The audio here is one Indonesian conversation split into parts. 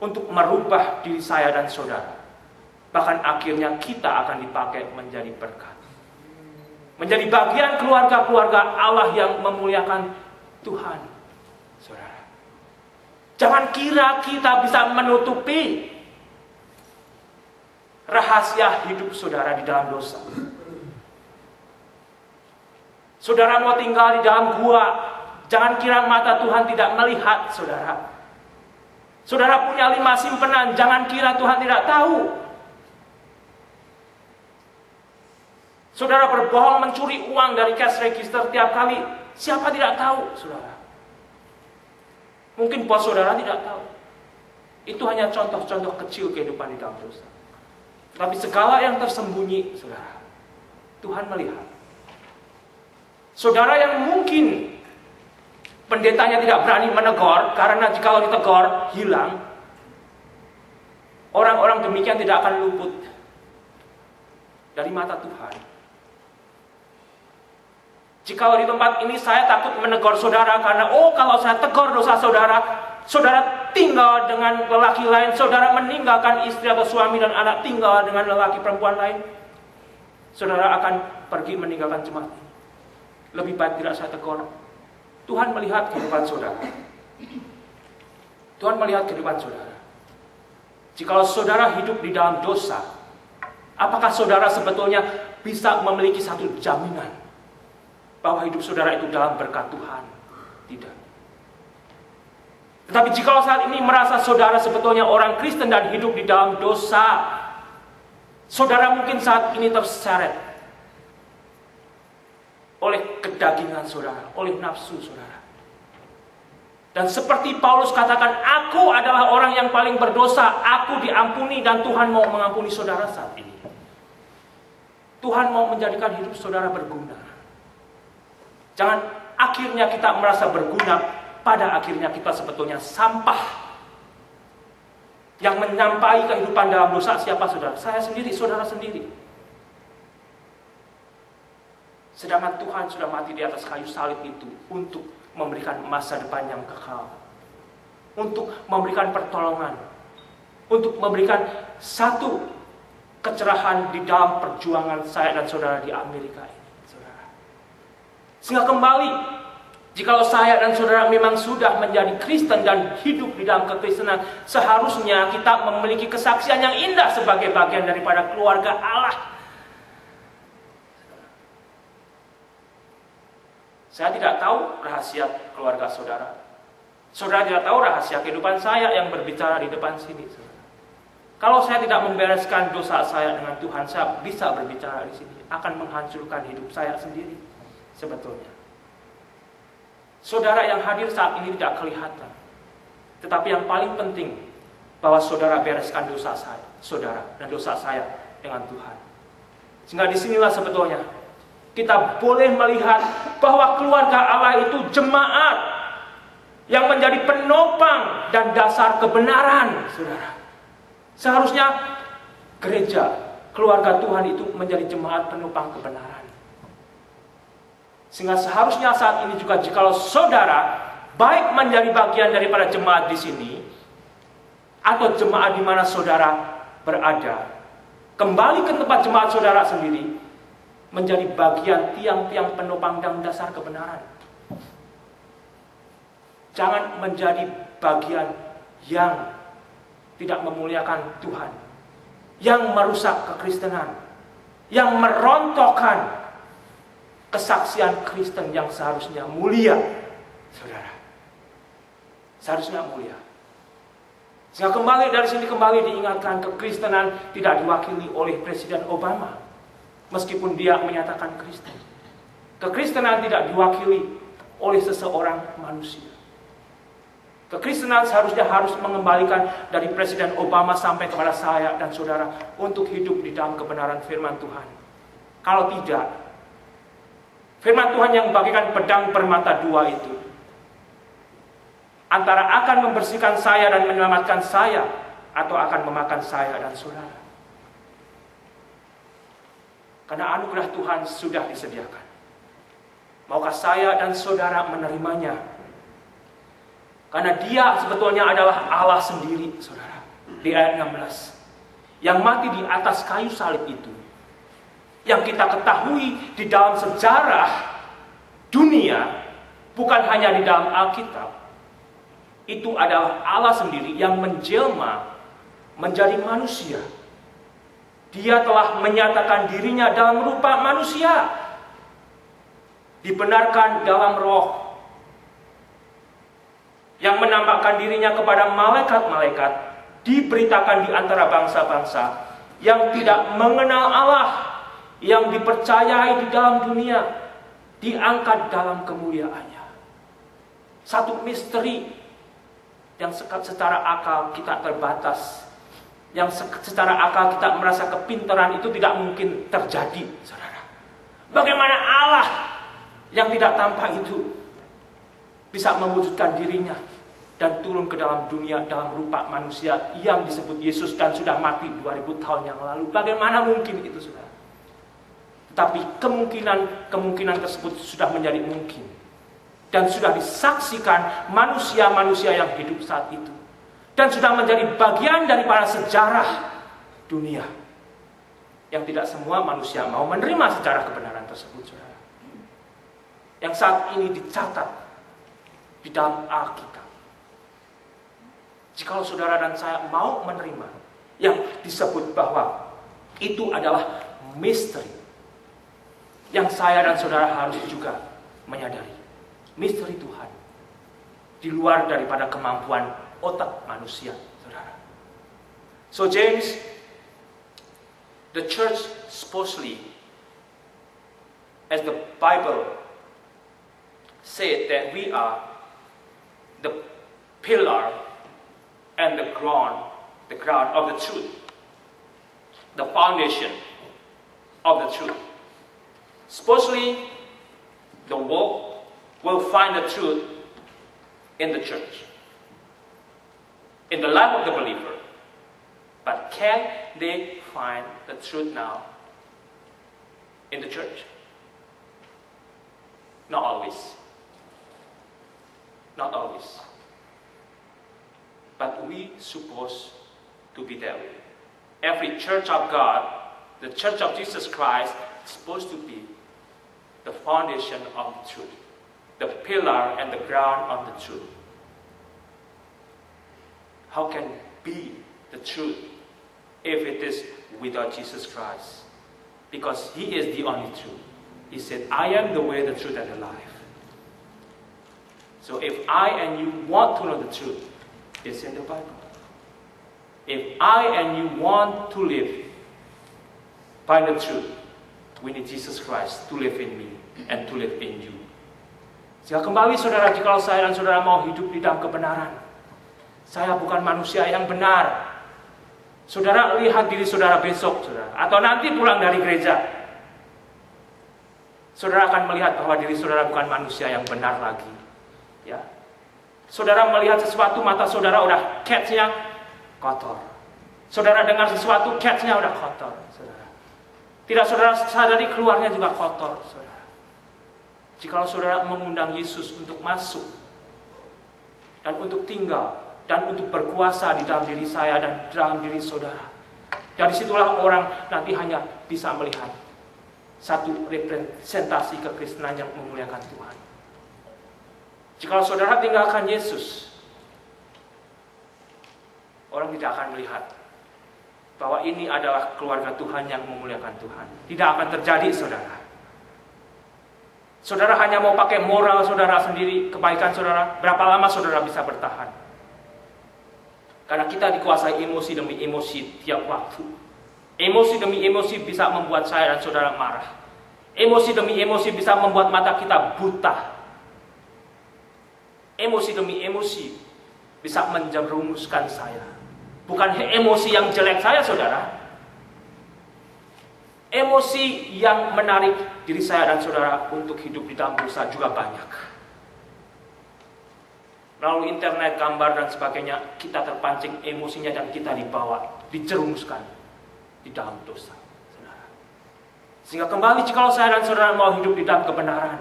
untuk merubah diri saya dan saudara. Bahkan akhirnya kita akan dipakai menjadi berkat. Menjadi bagian keluarga-keluarga Allah yang memuliakan Tuhan. Saudara, jangan kira kita bisa menutupi rahasia hidup saudara di dalam dosa. Saudara mau tinggal di dalam gua, jangan kira mata Tuhan tidak melihat saudara. Saudara punya 5 simpenan, jangan kira Tuhan tidak tahu. Saudara berbohong mencuri uang dari cash register tiap kali, siapa tidak tahu saudara? Mungkin bos saudara tidak tahu. Itu hanya contoh-contoh kecil kehidupan di dalam dosa. Tapi segala yang tersembunyi saudara, Tuhan melihat. Saudara yang mungkin pendetanya tidak berani menegur, karena jika ditegur hilang, orang-orang demikian tidak akan luput dari mata Tuhan. Jika di tempat ini saya takut menegur saudara karena kalau saya tegur dosa saudara, saudara tinggal dengan lelaki lain, saudara meninggalkan istri atau suami dan anak tinggal dengan lelaki perempuan lain, saudara akan pergi meninggalkan jemaat. Lebih baik tidak saya tegur. Tuhan melihat kehidupan saudara. Tuhan melihat kehidupan saudara. Jikalau saudara hidup di dalam dosa, apakah saudara sebetulnya bisa memiliki satu jaminan bahwa hidup saudara itu dalam berkat Tuhan? Tidak. Tetapi jikalau saat ini merasa saudara sebetulnya orang Kristen dan hidup di dalam dosa, saudara mungkin saat ini terseret oleh kedagingan saudara, oleh nafsu saudara. Dan seperti Paulus katakan, aku adalah orang yang paling berdosa, aku diampuni dan Tuhan mau mengampuni saudara saat ini. Tuhan mau menjadikan hidup saudara berguna. Jangan akhirnya kita merasa berguna, pada akhirnya kita sebetulnya sampah. Yang menyampai kehidupan dalam dosa siapa saudara? Saya sendiri, saudara sendiri. Sedangkan Tuhan sudah mati di atas kayu salib itu untuk memberikan masa depan yang kekal, untuk memberikan pertolongan, untuk memberikan satu kecerahan di dalam perjuangan saya dan saudara di Amerika ini, saudara. Sehingga kembali, jikalau saya dan saudara memang sudah menjadi Kristen dan hidup di dalam kekristenan, seharusnya kita memiliki kesaksian yang indah sebagai bagian daripada keluarga Allah. Saya tidak tahu rahasia keluarga saudara. Saudara tidak tahu rahasia kehidupan saya yang berbicara di depan sini, saudara. Kalau saya tidak membereskan dosa saya dengan Tuhan, saya bisa berbicara di sini, akan menghancurkan hidup saya sendiri sebetulnya. Saudara yang hadir saat ini tidak kelihatan. Tetapi yang paling penting, bahwa saudara bereskan dosa saya, saudara, dan dosa saya dengan Tuhan. Sehingga disinilah sebetulnya kita boleh melihat bahwa keluarga Allah itu jemaat yang menjadi penopang dan dasar kebenaran, saudara. Seharusnya gereja, keluarga Tuhan itu menjadi jemaat penopang kebenaran. Sehingga seharusnya saat ini juga jikalau saudara baik menjadi bagian daripada jemaat di sini atau jemaat di mana saudara berada, kembali ke tempat jemaat saudara sendiri, menjadi bagian tiang-tiang penopang dan dasar kebenaran. Jangan menjadi bagian yang tidak memuliakan Tuhan, yang merusak kekristenan, yang merontokkan kesaksian Kristen yang seharusnya mulia, saudara. Seharusnya mulia. Sehingga kembali dari sini kembali diingatkan, kekristenan tidak diwakili oleh Presiden Obama, meskipun dia menyatakan Kristen. Kekristenan tidak diwakili oleh seseorang manusia. Kekristenan seharusnya harus mengembalikan dari Presiden Obama sampai kepada saya dan saudara untuk hidup di dalam kebenaran firman Tuhan. Kalau tidak, firman Tuhan yang bagaikan pedang bermata dua itu antara akan membersihkan saya dan menyelamatkan saya, atau akan memakan saya dan saudara. Karena anugerah Tuhan sudah disediakan. Maukah saya dan saudara menerimanya? Karena dia sebetulnya adalah Allah sendiri, saudara. Di ayat 16. Yang mati di atas kayu salib itu. Yang kita ketahui di dalam sejarah dunia, bukan hanya di dalam Alkitab. Itu adalah Allah sendiri yang menjelma menjadi manusia. Dia telah menyatakan dirinya dalam rupa manusia. Dibenarkan dalam roh. Yang menampakkan dirinya kepada malaikat-malaikat. Diberitakan di antara bangsa-bangsa yang tidak mengenal Allah, yang dipercayai di dalam dunia, diangkat dalam kemuliaannya. Satu misteri yang secara akal kita terbatas, yang secara akal kita merasa kepintaran itu tidak mungkin terjadi, saudara. Bagaimana Allah yang tidak tampak itu bisa mewujudkan dirinya dan turun ke dalam dunia dalam rupa manusia yang disebut Yesus dan sudah mati 2000 tahun yang lalu. Bagaimana mungkin itu, saudara? Tetapi kemungkinan tersebut sudah menjadi mungkin. Dan sudah disaksikan manusia-manusia yang hidup saat itu. Dan sudah menjadi bagian daripada sejarah dunia. Yang tidak semua manusia mau menerima sejarah kebenaran tersebut, saudara. Yang saat ini dicatat di dalam Alkitab. Jikalau saudara dan saya mau menerima yang disebut bahwa itu adalah misteri yang saya dan saudara harus juga menyadari. Misteri Tuhan di luar daripada kemampuan otak manusia, saudara. So James, the church supposedly, as the Bible said, that we are the pillar and the ground of the truth, the foundation of the truth. Supposedly, the world will find the truth in the church, in the life of the believer. But can they find the truth now in the church? Not always. Not always. But we supposed to be that way. Every church of God, the church of Jesus Christ, is supposed to be the foundation of the truth, the pillar and the ground of the truth. How can be the truth if it is without Jesus Christ? Because He is the only truth. He said, I am the way, the truth, and the life. So if I and you want to know the truth, it's in the Bible. If I and you want to live by the truth, we need Jesus Christ to live in me and to live in you. Sehingga kembali saudara, jika saya dan saudara mau hidup di dalam kebenaran, saya bukan manusia yang benar. Saudara lihat diri saudara besok, saudara, atau nanti pulang dari gereja, saudara akan melihat bahwa diri saudara bukan manusia yang benar lagi. Ya, saudara melihat sesuatu, mata saudara udah catch-nya kotor. Saudara dengar sesuatu, catch-nya udah kotor, saudara. Tidak saudara sadari keluarnya juga kotor, saudara. Jikalau saudara mengundang Yesus untuk masuk dan untuk tinggal dan untuk berkuasa di dalam diri saya dan dalam diri saudara, dari situlah orang nanti hanya bisa melihat satu representasi kekristenan yang memuliakan Tuhan. Jikalau saudara tinggalkan Yesus, orang tidak akan melihat bahwa ini adalah keluarga Tuhan yang memuliakan Tuhan. Tidak akan terjadi, saudara. Saudara hanya mau pakai moral saudara sendiri, kebaikan saudara. Berapa lama saudara bisa bertahan? Karena kita dikuasai emosi demi emosi tiap waktu. Emosi demi emosi bisa membuat saya dan saudara marah. Emosi demi emosi bisa membuat mata kita buta. Emosi demi emosi bisa menjerumuskan saya. Bukan emosi yang jelek saya, saudara. Emosi yang menarik diri saya dan saudara untuk hidup di dalam dosa juga banyak. Melalui internet, gambar dan sebagainya, kita terpancing emosinya dan kita dibawa, dijerumuskan di dalam dosa, saudara. Sehingga kembali jikalau saya dan saudara mau hidup di dalam kebenaran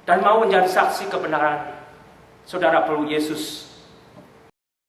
dan mau menjadi saksi kebenaran, Saudara perlu Yesus